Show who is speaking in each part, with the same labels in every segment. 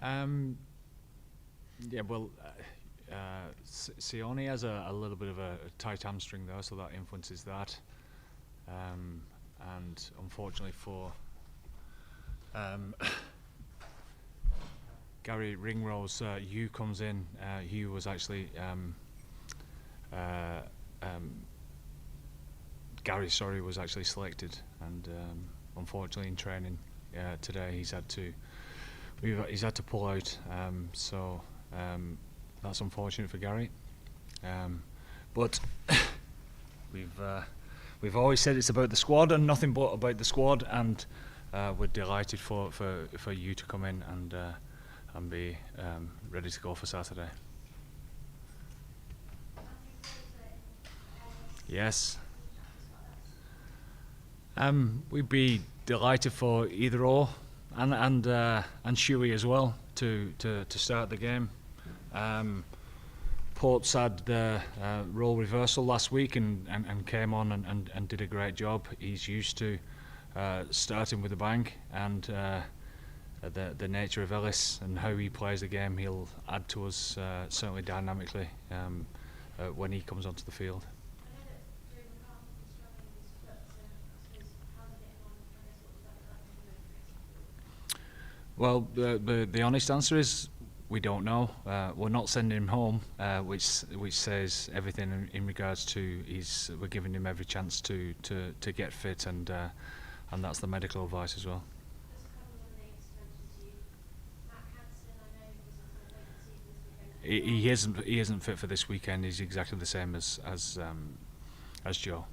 Speaker 1: Um, yeah, well, Sione has a little bit of a tight hamstring though, so that influences that. And unfortunately for um, Gary Ringrose, Hugh comes in. Hugh was actually uh, um, Gary, sorry, was actually selected, and unfortunately in training today he's had to pull out. That's unfortunate for Gary. But we've always said it's about the squad and nothing but about the squad, and we're delighted for you to come in and be ready to go for Saturday. Yes. We'd be delighted for either or, and Shuey as well to start the game. Ports had the role reversal last week and came on and did a great job. He's used to starting with a bang, and the nature of Ellis and how he plays the game, he'll add to us certainly dynamically when he comes onto the field. Well, the honest answer is we don't know. We're not sending him home, which says everything in regards to we're giving him every chance to get fit, and that's the medical advice as well. He isn't fit for this weekend. He's exactly the same as Joe.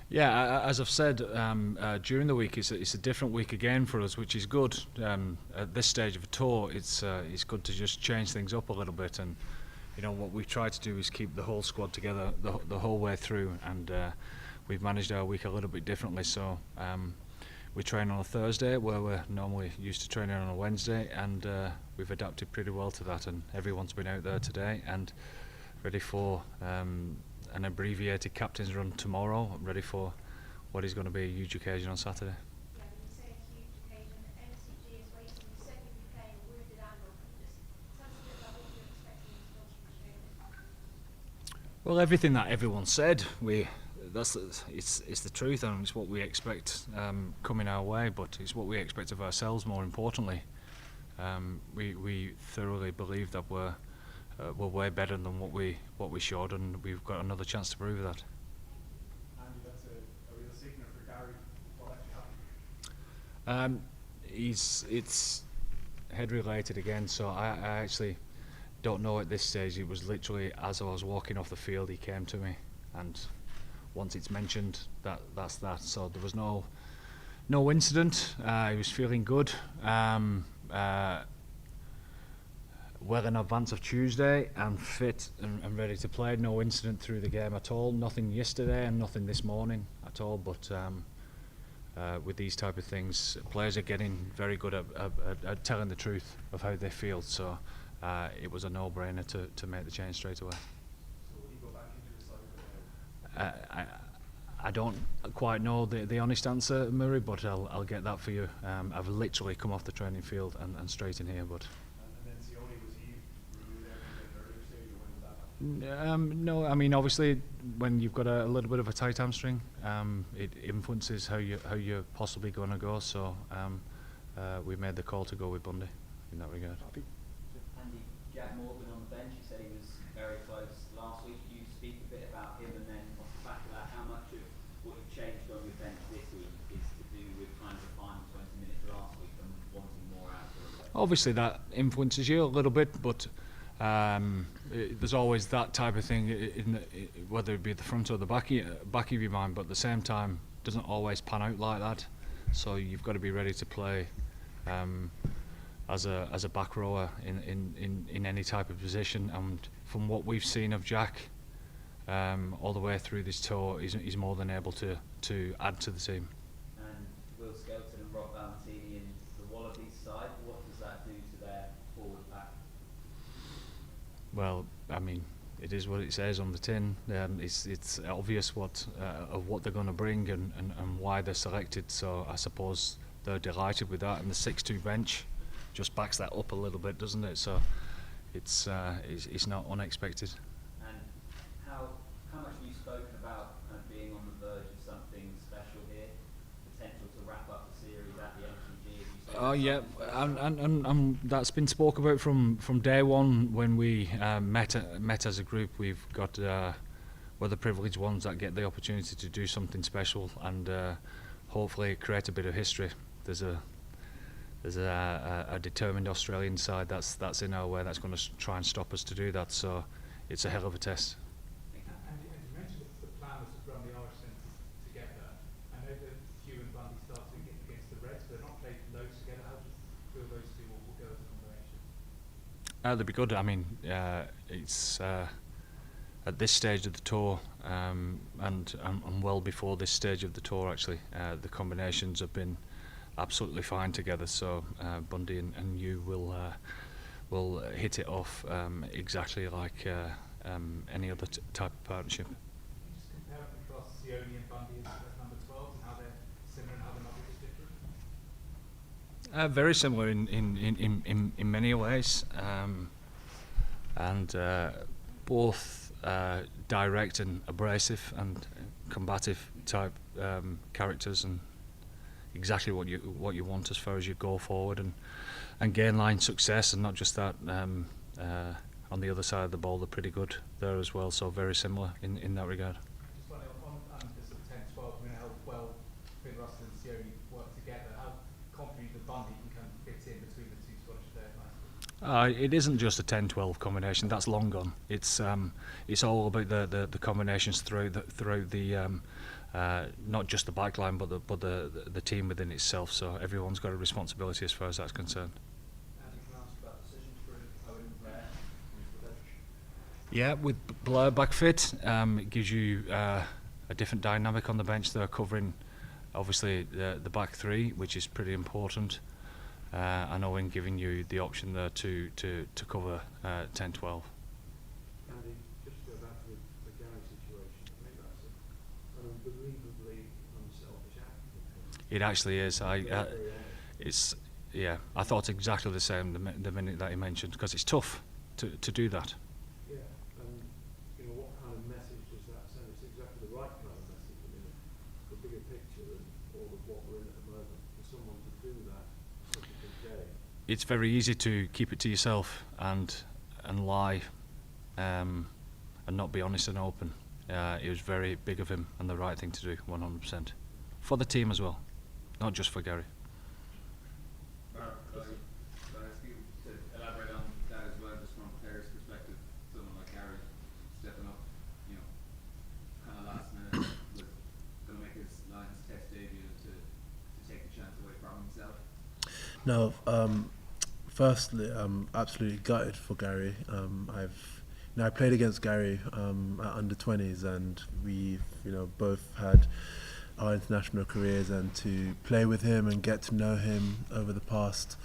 Speaker 1: Yeah, as I've said during the week, it's a different week again for us, which is good. At this stage of a tour, it's good to just change things up a little bit, and what we've tried to do is keep the whole squad together the whole way through, and we've managed our week a little bit differently. So we train on a Thursday where we're normally used to training on a Wednesday, and we've adapted pretty well to that, and everyone's been out there today and ready for an abbreviated captain's run tomorrow. I'm ready for what is going to be a huge occasion on Saturday.
Speaker 2: Yeah, when you say a huge occasion, MCG is waiting. You said you'd be playing a wounded animal. Can you just tell us a bit about what you're expecting in Australia?
Speaker 1: Well, everything that everyone said, it's the truth, and it's what we expect coming our way. But it's what we expect of ourselves. More importantly, we thoroughly believe that we're way better than what we showed, and we've got another chance to prove that.
Speaker 3: Andy, that's a real signal for Gary. What actually happened?
Speaker 1: It's head related again, so I actually don't know at this stage. It was literally as I was walking off the field, he came to me, and once it's mentioned, that's that. So there was no incident. He was feeling good. Well in advance of Tuesday and fit and ready to play. No incident through the game at all. Nothing yesterday and nothing this morning at all. But with these type of things, players are getting very good at telling the truth of how they feel. So it was a no-brainer to make the change straight away.
Speaker 3: So will he go back into the side?
Speaker 1: I don't quite know the honest answer, Murray, but I'll get that for you. I've literally come off the training field and straight in here, but. No, I mean obviously when you've got a little bit of a tight hamstring, it influences how you're possibly going to go. So we made the call to go with Bundy in that regard.
Speaker 4: Andy, Jack Morgan on the bench, you said he was very close last week. Could you speak a bit about him, and then off the back of that, how much of what you've changed on your bench this week is to do with kind of the final 20 minutes last week and wanting more out of it?
Speaker 1: Obviously that influences you a little bit, but there's always that type of thing, whether it be the front or the back of your mind, but at the same time doesn't always pan out like that. So you've got to be ready to play as a back rower in any type of position. And from what we've seen of Jack all the way through this tour, he's more than able to add to the team.
Speaker 4: And Will Skelton and Rob Valentini in the Wallabies side, what does that do to their forward pack?
Speaker 1: Well, I mean, it is what it says on the tin. It's obvious what of what they're going to bring and why they're selected. So I suppose they're delighted with that, and the 6-2 bench just backs that up a little bit, doesn't it? So it's not unexpected.
Speaker 4: And how much have you spoken about kind of being on the verge of something special here? Potential to wrap up the series at the MCG, as you said.
Speaker 1: Oh yeah, and that's been spoke about from day one when we met as a group. We've got we're the privileged ones that get the opportunity to do something special and hopefully create a bit of history. There's a determined Australian side that's in our way that's going to try and stop us to do that. So it's a hell of a test.
Speaker 3: And you mentioned the plan was to run the Irish centres together. I know that Hugh and Bundy started against the Reds, but they're not played loads together. How do you feel those two will go as a combination?
Speaker 1: They'll be good. I mean, it's at this stage of the tour and well before this stage of the tour actually, the combinations have been absolutely fine together. So Bundy and you will hit it off exactly like any other type of partnership.
Speaker 3: Can you just compare and contrast Sione and Bundy as number 12 and how they're similar and how they might be different?
Speaker 1: Very similar in many ways, and both direct and abrasive and combative type characters, and exactly what you want as far as you go forward and gain line success, and not just that. On the other side of the ball, they're pretty good there as well. So very similar in that regard.
Speaker 3: Just wondering on the sort of 10-12, I mean, how well Finn Russell and Sione work together. How confident that Bundy can kind of fit in between the two Scottish players nicely?
Speaker 1: It isn't just a 10-12 combination. That's long gone. It's all about the combinations throughout the not just the back line, but the team within itself. So everyone's got a responsibility as far as that's concerned.
Speaker 3: And you can ask about decisions for Owen and Blair.
Speaker 1: Yeah, with Blair back fit, it gives you a different dynamic on the bench. They're covering obviously the back three, which is pretty important. And Owen giving you the option there to cover 10-12.
Speaker 5: Andy, just to go back to the Gary situation, I think that's an unbelievably unselfish act.
Speaker 1: It actually is. I thought exactly the same the minute that he mentioned, because it's tough to do that.
Speaker 5: Yeah, and you know, what kind of message does that send? It's exactly the right kind of message. I mean, the bigger picture and all of what we're in at the moment, for someone to do that such a big day.
Speaker 1: It's very easy to keep it to yourself and lie and not be honest and open. It was very big of him and the right thing to do, 100%. For the team as well, not just for Gary.
Speaker 6: Could I ask you to elaborate on that as well, just from a player's perspective? Someone like Gary stepping up, you know, kind of last minute, was going to make his Lions Test debut to take the chance away from himself.
Speaker 7: No, firstly, I'm absolutely gutted for Gary. I played against Gary at under 20s, and we've both had our international careers, and to play with him and get to know him over the past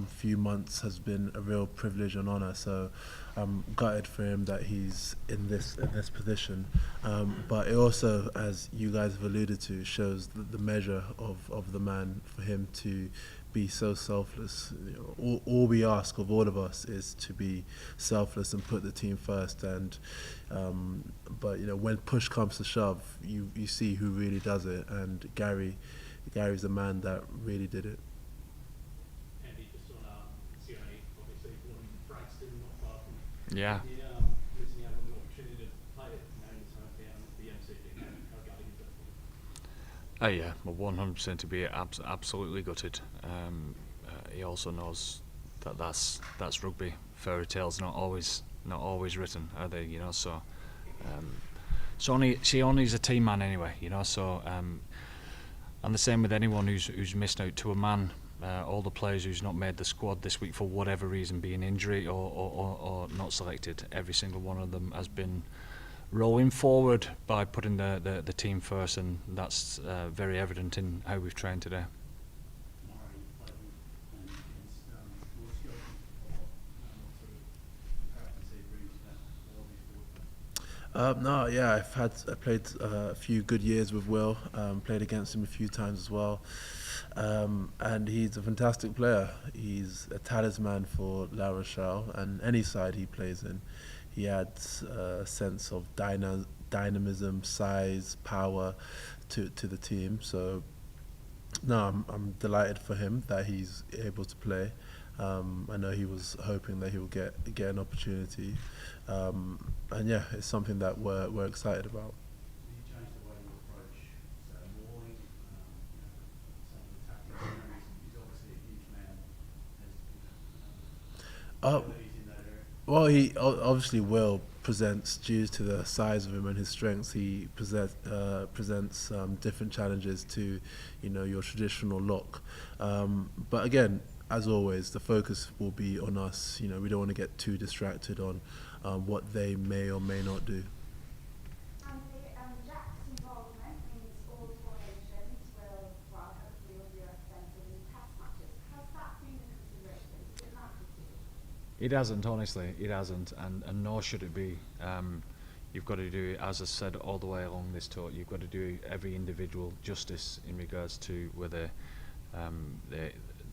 Speaker 7: few months has been a real privilege and honour. So I'm gutted for him that he's in this position. But it also, as you guys have alluded to, shows the measure of the man, for him to be so selfless. All we ask of all of us is to be selfless and put the team first. And but when push comes to shove, you see who really does it. And Gary's the man that really did it.
Speaker 3: Andy, just on Sione, obviously born in Frankston, not far from
Speaker 1: Yeah.
Speaker 3: missing out on the opportunity to play it now in the time down the MCG. How gutted is that for you?
Speaker 1: Yeah, well, 100% to be absolutely gutted. He also knows that that's rugby. Fairy tales not always written, are they? So Sione's a team man anyway. So and the same with anyone who's missed out to a man. All the players who's not made the squad this week for whatever reason, being injury or not selected, every single one of them has been rolling forward by putting the team first, and that's very evident in how we've trained today.
Speaker 7: No, yeah, I played a few good years with Will. Played against him a few times as well, and he's a fantastic player. He's a talisman for La Rochelle, and any side he plays in, he adds a sense of dynamism, size, power to the team. So no, I'm delighted for him that he's able to play. I know he was hoping that he would get an opportunity, and yeah, it's something that we're excited about.
Speaker 5: Do you change the way you approach, say, Morley? Some of the tactics and he's obviously a huge man.
Speaker 7: Uh,
Speaker 5: Abilities in that area.
Speaker 7: Well, he obviously Will presents, due to the size of him and his strengths, he presents different challenges to, your traditional lock. But again, as always, the focus will be on us. We don't want to get too distracted on what they may or may not do.
Speaker 2: Jack's involvement means all formations will, hopefully will be represented in test matches. Has that been a consideration? Does it matter to you?
Speaker 1: It hasn't, honestly, it hasn't, and nor should it be. You've got to do, as I said all the way along this tour, you've got to do every individual justice in regards to whether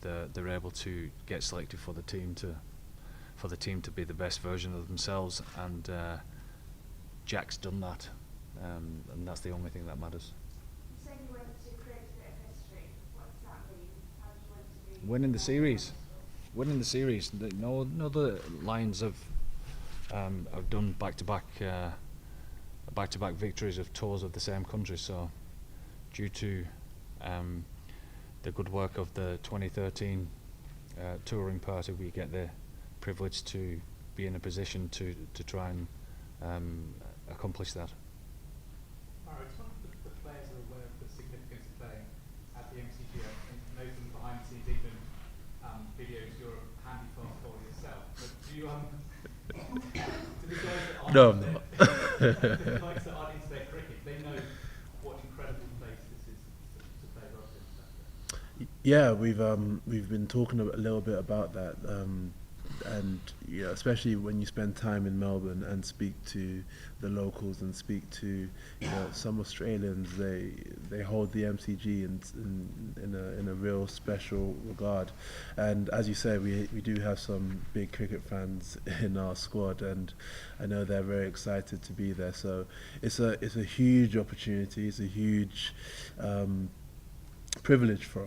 Speaker 1: they're able to get selected for the team to be the best version of themselves, and Jack's done that, and that's the only thing that matters.
Speaker 2: You said you want to create a bit of history. What does that mean? How do you want to be?
Speaker 1: Winning the series. Winning the series. No other Lions have done back-to-back victories of tours of the same country. So, due to the good work of the 2013 touring party, we get the privilege to be in a position to try and accomplish that.
Speaker 3: Alright, just wonder if the players are aware of the significance of playing at the MCG. I know from behind the scenes, even videos, you're a handy fast bowler yourself. But do you do the guys that aren't
Speaker 7: No, I'm not.
Speaker 3: the guys that aren't into their cricket, they know what incredible place this is to play rugby in Saturday?
Speaker 7: Yeah, we've been talking a little bit about that, and especially when you spend time in Melbourne and speak to the locals and speak to some Australians, they hold the MCG in a real special regard. And as you say, we do have some big cricket fans in our squad, and I know they're very excited to be there. So it's a huge opportunity. It's a huge privilege for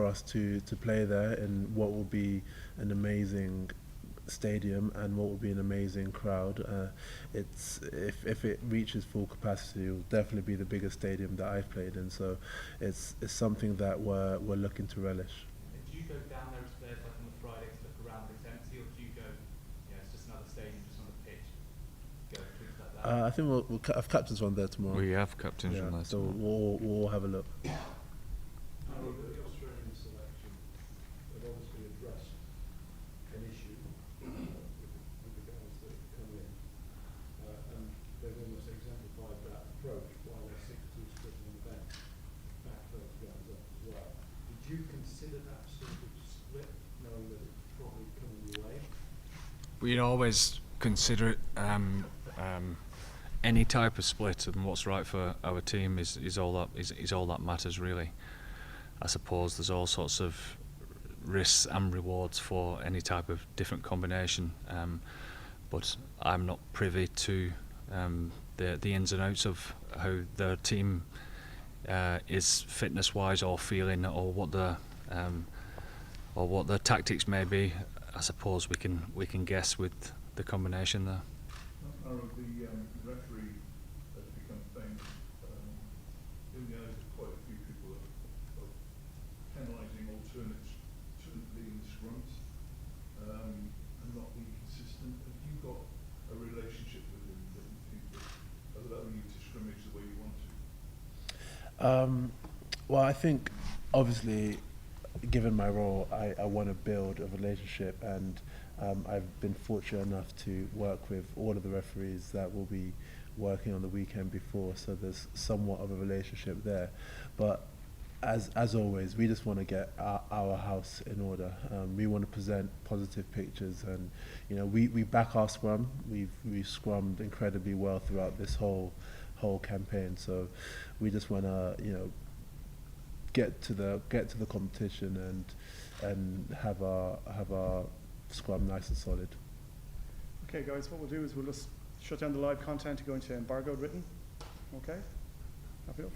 Speaker 7: us to play there in what will be an amazing stadium and what will be an amazing crowd. It's if it reaches full capacity, it will definitely be the biggest stadium that I've played in. So it's something that we're looking to relish.
Speaker 3: Do you go down there as players like on the Friday to look around it's empty, or do you go, it's just another stadium, just on the pitch, go things like that?
Speaker 7: I think we'll have captains on there tomorrow.
Speaker 1: We have captains on that.
Speaker 7: So we'll all have a look.
Speaker 5: The Australian selection have obviously addressed an issue with the guys that have come in, and they've almost exemplified that approach while they're 6-2 split on the bench, back those guys up as well. Did you consider that sort of split, knowing that it's probably coming your way?
Speaker 1: We'd always consider it any type of split, and what's right for our team is all that matters, really. I suppose there's all sorts of risks and rewards for any type of different combination, but I'm not privy to the ins and outs of how the team is fitness-wise or feeling, or what the tactics may be. I suppose we can guess with the combination there.
Speaker 8: The referee has become famous in the eyes of quite a few people of penalising alternates to the scrums and not being consistent. Have you got a relationship with him that you think that allow you to scrimmage the way you want to?
Speaker 7: Well, I think obviously, given my role, I want to build a relationship, and I've been fortunate enough to work with all of the referees that will be working on the weekend before, so there's somewhat of a relationship there. But as always, we just want to get our house in order. We want to present positive pictures, and we back our scrum. We've scrummed incredibly well throughout this whole campaign. So we just want to get to the competition and have our scrum nice and solid.
Speaker 9: Okay, guys, what we'll do is we'll just shut down the live content to go into embargoed written. Okay, happy enough.